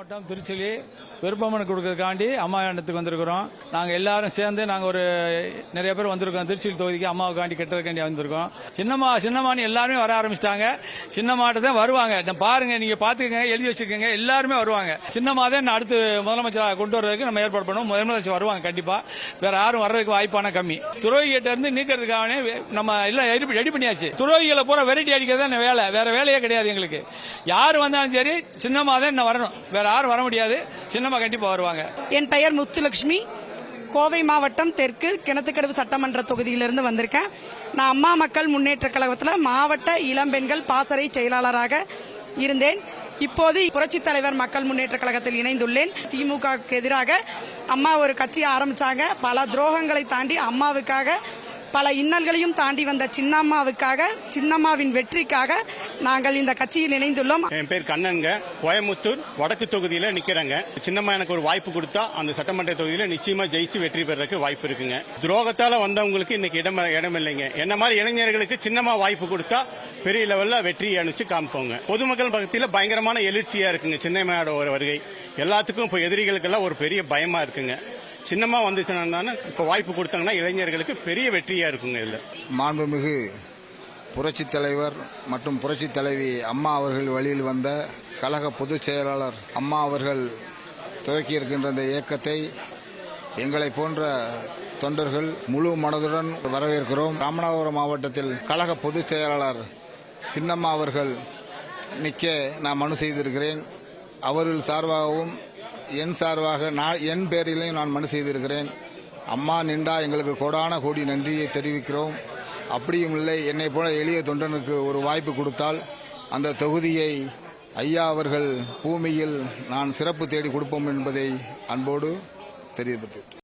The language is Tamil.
மாவட்டம் திருச்சி விருப்பமனு கொடுக்கறதுக்காண்டி அம்மா இடத்துக்கு வந்திருக்கிறோம். நாங்கள் எல்லாரும் சேர்ந்து நாங்கள் நிறைய பேர் வந்திருக்கோம். திருச்சி தொகுதிக்கு அம்மாவுக்காண்டி கட்டுறதுக்காண்டி வந்திருக்கோம். சின்னம்மான்னு எல்லாருமே வர ஆரம்பிச்சிட்டாங்க. சின்னம்மாட்ட தான் வருவாங்க. பாருங்க, நீங்க பாத்துக்கங்க, எழுதி வச்சிருக்கீங்க, எல்லாருமே வருவாங்க. சின்னம்மா தான் அடுத்து முதலமைச்சராக கொண்டு வர்றதுக்கு நம்ம ஏற்பாடு பண்ணுவோம். முதலமைச்சர் வருவாங்க கண்டிப்பா. வேற யாரும் வர்றதுக்கு வாய்ப்பான கம்மி. துரோகிகிட்ட இருந்து நீக்கிறதுக்காக நம்ம எல்லாம் ரெடி பண்ணியாச்சு. துரோகிகளை பூரா வெரைட்டி அடிக்கிறது வேலை, வேற வேலையே கிடையாது எங்களுக்கு. யாரு வந்தாலும் சரி சின்னம்மா தான் வரணும், வேற யாரும் வர முடியாது. சின்னம்மா கண்டிப்பா வருவாங்க. என் பெயர் முத்துலட்சுமி, கோவை மாவட்டம் தெற்கு கிணத்துக்கடவு சட்டமன்ற தொகுதியிலிருந்து வந்திருக்கேன். நான் அம்மா மக்கள் முன்னேற்ற கழகத்தில் மாவட்ட இளம்பெண்கள் பாசறை செயலாளராக இருந்தேன். இப்போது புரட்சித் தலைவர் மக்கள் முன்னேற்ற கழகத்தில் இணைந்துள்ளேன். திமுகவுக்கு எதிராக அம்மா ஒரு கட்சியை ஆரம்பிச்சாங்க. பல துரோகங்களை தாண்டி அம்மாவுக்காக, பல இன்னல்களையும் தாண்டி வந்த சின்னம்மாவுக்காக, சின்னம்மாவின் வெற்றிக்காக நாங்கள் இந்த கட்சியில் இணைந்துள்ளோம். என் பேர் கண்ணனுங்க, கோயம்புத்தூர் வடக்கு தொகுதியில நிக்கிறேங்க. சின்னம்மா எனக்கு ஒரு வாய்ப்பு கொடுத்தா அந்த சட்டமன்ற தொகுதியில நிச்சயமா ஜெயிச்சு வெற்றி பெறறதுக்கு வாய்ப்பு இருக்குங்க. துரோகத்தால வந்தவங்களுக்கு இன்னைக்கு இடம் இல்லைங்க. என்ன மாதிரி இளைஞர்களுக்கு சின்னம்மா வாய்ப்பு கொடுத்தா பெரிய லெவல்ல வெற்றி அனுப்பிச்சு காமிப்போங்க. பொதுமக்கள் பக்கத்தில் பயங்கரமான எழுச்சியா இருக்குங்க. சின்னம்மாவோட ஒரு வருகை எல்லாத்துக்கும் இப்போ எதிரிகளுக்கெல்லாம் ஒரு பெரிய பயமா இருக்குங்க. சின்னமா வந்துச்சுன்னா இப்ப வாய்ப்பு கொடுத்தாங்கன்னா இளைஞர்களுக்கு பெரிய வெற்றியா இருக்குங்க. இதுல மாண்புமிகு புரட்சித் தலைவர் மற்றும் புரட்சித் தலைவி அம்மா அவர்கள் வழியில் வந்த கழக பொதுச் செயலாளர் அம்மா அவர்கள் துவக்கி இருக்கின்ற இந்த இயக்கத்தை எங்களை போன்ற தொண்டர்கள் முழு மனதுடன் வரவேற்கிறோம். ராமநாதபுரம் மாவட்டத்தில் கழக பொதுச் செயலாளர் சின்னம்மா அவர்கள் நிற்க நான் மனு செய்திருக்கிறேன். அவர்கள் சார்பாகவும் என் சார்பாக என் பேரிலையும் நான் மனு செய்திருக்கிறேன். அம்மா நின்றா எங்களுக்கு கோடான கோடி நன்றியை தெரிவிக்கிறோம். அப்படியும் இல்லை, என்னை போல எளிய தொண்டனுக்கு ஒரு வாய்ப்பு கொடுத்தால் அந்த தொகுதியை ஐயா அவர்கள் பூமியில் நான் சிறப்பு தேடி கொடுப்போம் என்பதை அன்போடு தெரியப்படுத்துகிறேன்.